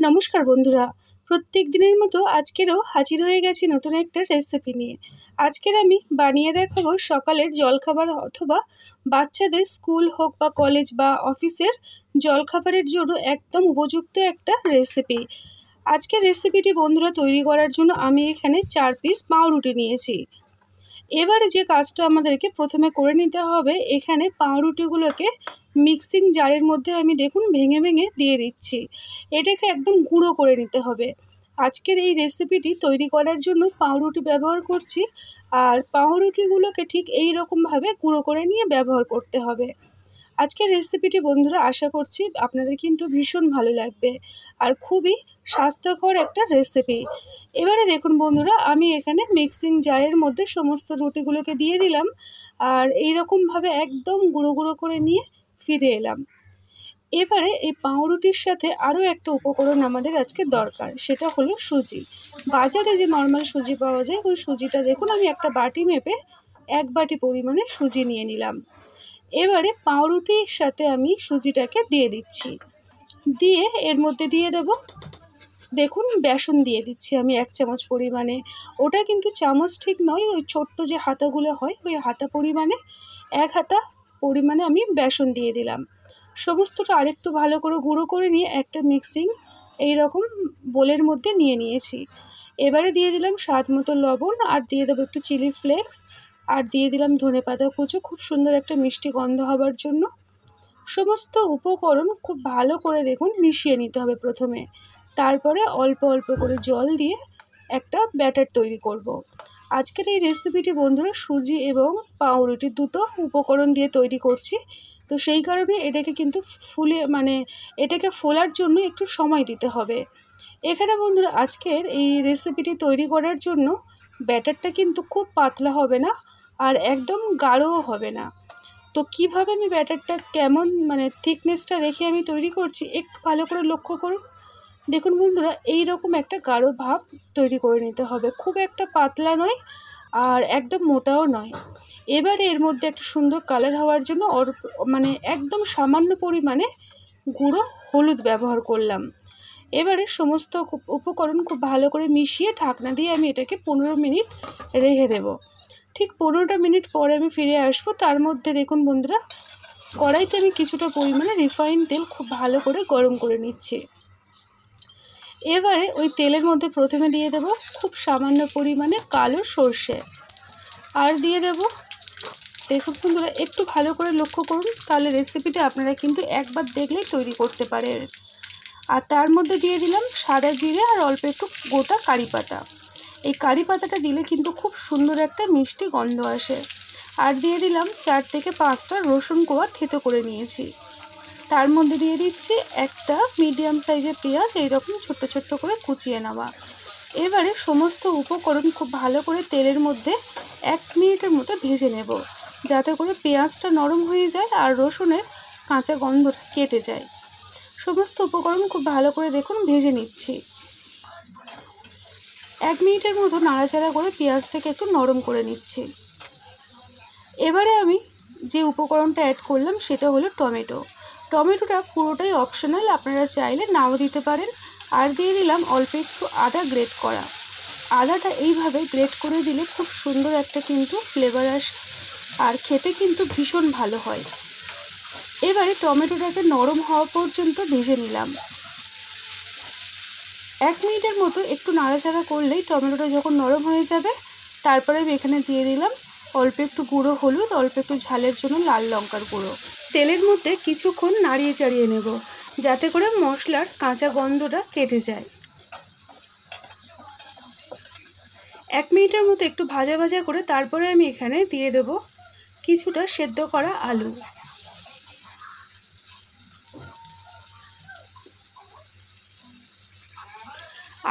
নমস্কার বন্ধুরা, প্রত্যেক দিনের মতো আজকেরও হাজির হয়ে গেছি নতুন একটা রেসিপি নিয়ে। আজকের আমি বানিয়ে দেখাবো সকালের জলখাবার অথবা বাচ্চাদের স্কুল হোক বা কলেজ বা অফিসের জলখাবারের জন্য একদম উপযুক্ত একটা রেসিপি। আজকের রেসিপিটি বন্ধুরা তৈরি করার জন্য আমি এখানে 4 পিস পাউরুটি নিয়েছি। এবারে যে কাজটা আমাদেরকে প্রথমে করে নিতে হবে, এখানে পাউরুটিগুলোকে মিক্সিং জারের মধ্যে আমি দেখুন ভেঙে ভেঙে দিয়ে দিচ্ছি। এটাকে একদম গুঁড়ো করে নিতে হবে। আজকের এই রেসিপিটি তৈরি করার জন্য পাউরুটি ব্যবহার করছি, আর পাউরুটিগুলোকে ঠিক এই রকমভাবে গুঁড়ো করে নিয়ে ব্যবহার করতে হবে। আজকের রেসিপিটি বন্ধুরা আশা করছি আপনাদের কিন্তু ভীষণ ভালো লাগবে, আর খুবই স্বাস্থ্যকর একটা রেসিপি। এবারে দেখুন বন্ধুরা, আমি এখানে মিক্সিং জারের মধ্যে সমস্ত রুটিগুলোকে দিয়ে দিলাম, আর এই রকমভাবে একদম গুঁড়ো গুঁড়ো করে নিয়ে ফিরে এলাম। এবারে এই পাউরুটির সাথে আরও একটা উপকরণ আমাদের আজকে দরকার, সেটা হলো সুজি। বাজারে যে নর্মাল সুজি পাওয়া যায়, ওই সুজিটা দেখুন আমি একটা বাটি মেপে 1 বাটি পরিমাণে সুজি নিয়ে নিলাম। এবারে পাউরুটির সাথে আমি সুজিটাকে দিয়ে দিচ্ছি, দিয়ে এর মধ্যে দিয়ে দেব দেখুন বেসন দিয়ে দিচ্ছি আমি 1 চামচ পরিমাণে। ওটা কিন্তু চামচ ঠিক নয়, ওই ছোট্ট যে হাতাগুলো হয় ওই হাতা পরিমাণে 1 হাতা পরিমাণে আমি বেসন দিয়ে দিলাম। সমস্তটা আরেকটু ভালো করে গুঁড়ো করে নিয়ে একটা মিক্সিং এই রকম বোলের মধ্যে নিয়ে নিয়েছি। এবারে দিয়ে দিলাম স্বাদ মতো লবণ, আর দিয়ে দেবো একটু চিলি ফ্লেক্স, আর দিয়ে দিলাম ধনেপাতা কুচো, খুব সুন্দর একটা মিষ্টি গন্ধ হবার জন্য। সমস্ত উপকরণ খুব ভালো করে দেখুন মিশিয়ে নিতে হবে প্রথমে, তারপরে অল্প অল্প করে জল দিয়ে একটা ব্যাটার তৈরি করব। আজকের এই রেসিপিটি বন্ধুরা সুজি এবং পাউরুটি দুটো উপকরণ দিয়ে তৈরি করছি, তো সেই কারণে এটাকে কিন্তু এটাকে ফোলার জন্য একটু সময় দিতে হবে। এখানে বন্ধুরা আজকের এই রেসিপিটি তৈরি করার জন্য ব্যাটারটা কিন্তু খুব পাতলা হবে না, আর একদম গাঢ়ও হবে না। তো কিভাবে আমি ব্যাটারটা কেমন থিকনেসটা রেখে আমি তৈরি করছি একটু ভালো করে লক্ষ্য করুন। দেখুন বন্ধুরা, এই রকম একটা গাঢ় ভাব তৈরি করে নিতে হবে, খুব একটা পাতলা নয় আর একদম মোটাও নয়। এবারে এর মধ্যে একটা সুন্দর কালার হওয়ার জন্য একদম সামান্য পরিমাণে গুঁড়ো হলুদ ব্যবহার করলাম। এবারে সমস্ত উপকরণ খুব ভালো করে মিশিয়ে ঢাকনা দিয়ে আমি এটাকে 15 মিনিট রেখে দেব। ঠিক 15টা মিনিট পরে আমি ফিরে আসবো। তার মধ্যে দেখুন বন্ধুরা, কড়াইতে আমি কিছুটা পরিমাণে রিফাইন তেল খুব ভালো করে গরম করে নিচ্ছি। এবারে ওই তেলের মধ্যে প্রথমে দিয়ে দেব খুব সামান্য পরিমাণে কালো সর্ষে, আর দিয়ে দেব দেখুন বন্ধুরা একটু ভালো করে লক্ষ্য করুন, তাহলে রেসিপিটা আপনারা কিন্তু একবার দেখলেই তৈরি করতে পারেন। আর তার মধ্যে দিয়ে দিলাম সাদা জিরে আর অল্প একটু গোটা কারি পাতা। এই কারি পাতাটা দিলে কিন্তু খুব সুন্দর একটা মিষ্টি গন্ধ আসে। আর দিয়ে দিলাম 4 থেকে 5টা রসুন কোয়া থেতো করে নিয়েছি। তার মধ্যে দিয়ে দিচ্ছি একটা মিডিয়াম সাইজের পেঁয়াজ, এইরকম ছোট্ট ছোট্ট করে কুচিয়ে নেওয়া। এবারে সমস্ত উপকরণ খুব ভালো করে তেলের মধ্যে 1 মিনিটের মতো ভেজে নেব, যাতে করে পেঁয়াজটা নরম হয়ে যায় আর রসুনের কাঁচা গন্ধটা কেটে যায়। সমস্ত উপকরণ খুব ভালো করে দেখুন ভেজে নিচ্ছি। 1 মিনিটের মতো নাড়াচাড়া করে পেঁয়াজটাকে একটু নরম করে নিচ্ছি। এবারে আমি যে উপকরণটা অ্যাড করলাম সেটা হলো টমেটো। টমেটোটা পুরোটাই অপশনাল, আপনারা চাইলে নাও দিতে পারেন। আর দিয়ে দিলাম অল্প একটু আদা গ্রেট করা। আদাটা এইভাবে গ্রেট করে দিলে খুব সুন্দর একটা কিন্তু ফ্লেভার আসে, আর খেতে কিন্তু ভীষণ ভালো হয়। এবারে টমেটোটাকে নরম হওয়া পর্যন্ত ভেজে নিলাম। 1 মিনিটের মতো একটু নাড়াচাড়া করলেই টমেটোটা যখন নরম হয়ে যাবে, তারপরে আমি এখানে দিয়ে দিলাম অল্প একটু গুঁড়ো হলুদ, অল্প একটু ঝালের জন্য লাল লঙ্কার গুঁড়ো। তেলের মধ্যে কিছুক্ষণ নাড়িয়ে চাড়িয়ে নেব, যাতে করে মশলার কাঁচা গন্ধটা কেটে যায়। 1 মিনিটের মতো একটু ভাজা ভাজা করে তারপরে আমি এখানে দিয়ে দেব কিছুটা সেদ্ধ করা আলু।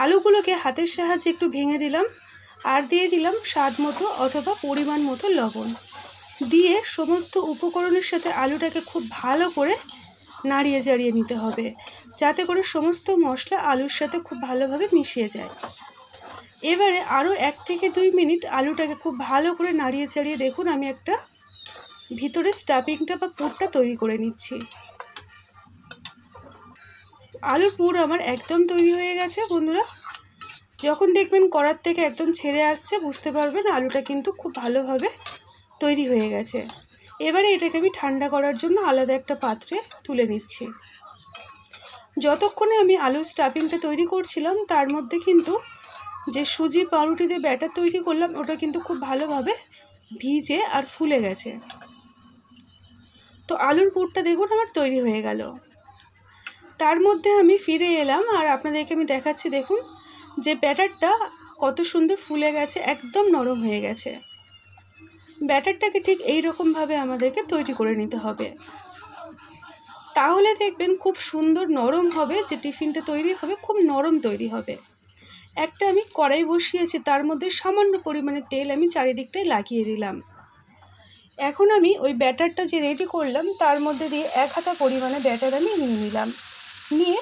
আলুগুলোকে হাতের সাহায্যে একটু ভেঙে দিলাম, আর দিয়ে দিলাম স্বাদ মতো অথবা পরিমাণ মতো লবণ। দিয়ে সমস্ত উপকরণের সাথে আলুটাকে খুব ভালো করে নাড়িয়ে চাড়িয়ে নিতে হবে, যাতে করে সমস্ত মশলা আলুর সাথে খুব ভালোভাবে মিশিয়ে যায়। এবারে আরও 1 থেকে 2 মিনিট আলুটাকে খুব ভালো করে নাড়িয়ে চাড়িয়ে দেখুন আমি একটা ভিতরে স্টাফিংটা বা পুরটা তৈরি করে নিচ্ছি। আলুর পুর আমার একদম তৈরি হয়ে গেছে বন্ধুরা। যখন দেখবেন কড়ার থেকে একদম ছেড়ে আসছে বুঝতে পারবেন আলুটা কিন্তু খুব ভালোভাবে তৈরি হয়ে গেছে। এবারে এটাকে আমি ঠান্ডা করার জন্য আলাদা একটা পাত্রে তুলে নিচ্ছি। যতক্ষণে আমি আলুর স্টাফিংটা তৈরি করছিলাম তার মধ্যে কিন্তু যে সুজি পাউরুটি দিয়ে ব্যাটার তৈরি করলাম ওটা কিন্তু খুব ভালোভাবে ভিজে আর ফুলে গেছে। তো আলুর পুরটা দেখুন আমার তৈরি হয়ে গেল। তার মধ্যে আমি ফিরে এলাম আর আপনাদেরকে আমি দেখাচ্ছি, দেখুন যে ব্যাটারটা কত সুন্দর ফুলে গেছে, একদম নরম হয়ে গেছে। ব্যাটারটাকে ঠিক এই রকমভাবে আমাদেরকে তৈরি করে নিতে হবে, তাহলে দেখবেন খুব সুন্দর নরম হবে। যে টিফিনটা তৈরি হবে খুব নরম তৈরি হবে। একটা আমি কড়াই বসিয়েছি, তার মধ্যে সামান্য পরিমাণে তেল আমি চারিদিকটায় লাগিয়ে দিলাম। এখন আমি ওই ব্যাটারটা যে রেডি করলাম তার মধ্যে দিয়ে 1 হাতা পরিমাণে ব্যাটার আমি নিয়ে নিলাম। নিয়ে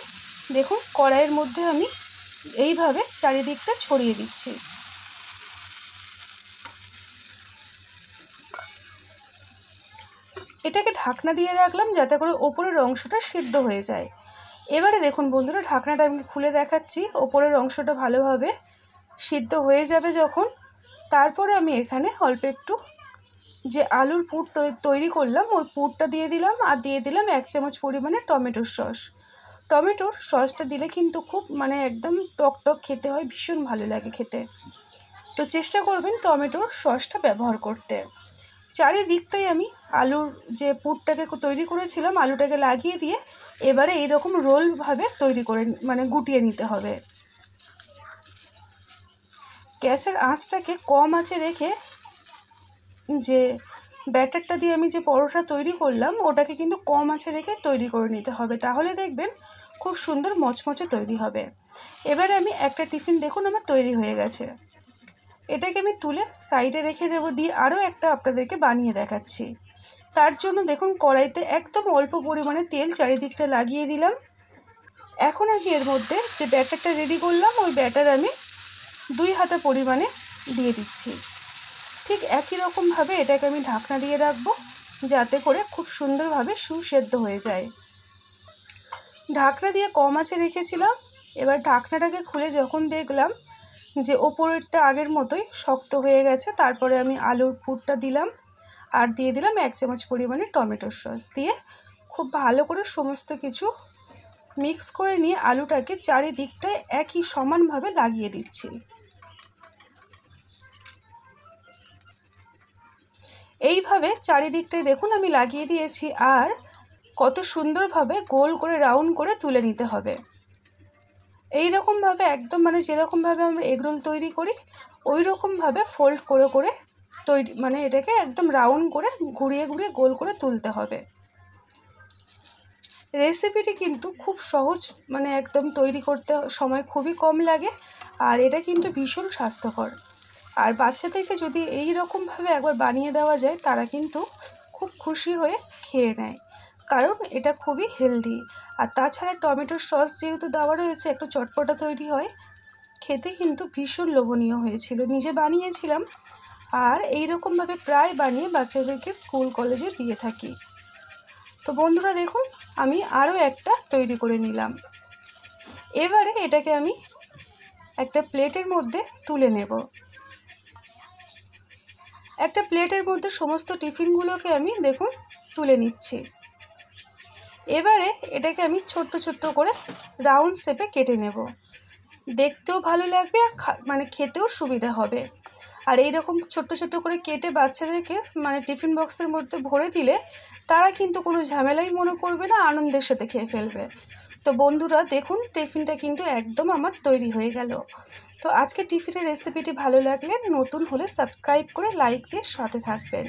দেখুন কড়াইয়ের মধ্যে আমি এইভাবে চারিদিকটা ছড়িয়ে দিচ্ছি। এটাকে ঢাকনা দিয়ে রাখলাম যাতে করে ওপরের অংশটা সিদ্ধ হয়ে যায়। এবারে দেখুন বন্ধুরা, ঢাকনাটা আমি খুলে দেখাচ্ছি। ওপরের অংশটা ভালোভাবে সিদ্ধ হয়ে যাবে যখন, তারপরে আমি এখানে অল্প একটু যে আলুর পুর তৈরি করলাম ওই পুরটা দিয়ে দিলাম, আর দিয়ে দিলাম 1 চামচ পরিমাণে টমেটোর সস। টমেটোর সসটা দিলে কিন্তু খুব একদম টক টক খেতে হয়, ভীষণ ভালো লাগে খেতে। তো চেষ্টা করবেন টমেটোর সসটা ব্যবহার করতে। চারিদিকটাই আমি আলুর যে পুরটাকে তৈরি করেছিলাম আলুটাকে লাগিয়ে দিয়ে এবারে এইরকম রোলভাবে তৈরি করে গুটিয়ে নিতে হবে। গ্যাসের আঁচটাকে কম আঁচে রেখে যে ব্যাটারটা দিয়ে আমি যে পরোটা তৈরি করলাম ওটাকে কিন্তু কম আঁচে রেখে তৈরি করে নিতে হবে, তাহলে দেখবেন খুব সুন্দর মচমচে তৈরি হবে। এবারে আমি একটা টিফিন দেখুন আমার তৈরি হয়ে গেছে। এটাকে আমি তুলে সাইডে রেখে দেবো, দিয়ে আরও একটা আপনাদেরকে বানিয়ে দেখাচ্ছি। তার জন্য দেখুন কড়াইতে একদম অল্প পরিমাণে তেল চারিদিকটা লাগিয়ে দিলাম। এখন আমি এর মধ্যে যে ব্যাটারটা রেডি করলাম ওই ব্যাটার আমি 2 হাতা পরিমাণে দিয়ে দিচ্ছি। ঠিক একই রকমভাবে এটাকে আমি ঢাকনা দিয়ে রাখবো যাতে করে খুব সুন্দরভাবে সুসেদ্ধ হয়ে যায়। ঢাকনা দিয়ে কম আঁচে রেখেছিলাম। এবার ঢাকনাটাকে খুলে যখন দেখলাম যে ওপরেরটা আগের মতোই শক্ত হয়ে গেছে, তারপরে আমি আলুর পুরটা দিলাম আর দিয়ে দিলাম 1 চামচ পরিমাণে টমেটোর সস। দিয়ে খুব ভালো করে সমস্ত কিছু মিক্স করে নিয়ে আলুটাকে চারিদিকটায় একই সমানভাবে লাগিয়ে দিচ্ছি। এইভাবে চারিদিকটায় দেখুন আমি লাগিয়ে দিয়েছি, আর কত সুন্দরভাবে গোল করে রাউন্ড করে তুলে নিতে হবে। এই রকমভাবে একদম যেরকমভাবে আমরা এগরোল তৈরি করি ওই রকমভাবে ফোল্ড করে করে তৈরি এটাকে একদম রাউন্ড করে ঘুরিয়ে ঘুরিয়ে গোল করে তুলতে হবে। রেসিপিটি কিন্তু খুব সহজ, একদম তৈরি করতে সময় খুবই কম লাগে, আর এটা কিন্তু ভীষণ স্বাস্থ্যকর। আর বাচ্চাদেরকে যদি এই রকমভাবে একবার বানিয়ে দেওয়া যায় তারা কিন্তু খুব খুশি হয়ে খেয়ে নেয়, কারণ এটা খুবই হেলদি। আর তাছাড়া টমেটোর সস যেহেতু দেওয়া রয়েছে একটু চটপটা তৈরি হয়, খেতে কিন্তু ভীষণ লোভনীয় হয়েছিল। নিজে বানিয়েছিলাম আর এই রকমভাবে প্রায় বানিয়ে বাচ্চাদেরকে স্কুল কলেজে দিয়ে থাকি। তো বন্ধুরা দেখুন আমি আরও একটা তৈরি করে নিলাম। এবারে এটাকে আমি একটা প্লেটের মধ্যে তুলে নেব। একটা প্লেটের মধ্যে সমস্ত টিফিনগুলোকে আমি দেখুন তুলে নিচ্ছি। এবারে এটাকে আমি ছোট্ট ছোট্ট করে রাউন্ড শেপে কেটে নেব, দেখতেও ভালো লাগবে আর খেতেও সুবিধা হবে। আর এই রকম ছোট্ট ছোট্ট করে কেটে বাচ্চাদেরকে টিফিন বক্সের মধ্যে ভরে দিলে তারা কিন্তু কোনো ঝামেলাই মনে করবে না, আনন্দের সাথে খেয়ে ফেলবে। তো বন্ধুরা দেখুন টিফিনটা কিন্তু একদম আমার তৈরি হয়ে গেল। তো আজকে টিফিনের রেসিপিটি ভালো লাগলে নতুন হলে সাবস্ক্রাইব করে লাইক দিয়ে সাথে থাকবেন।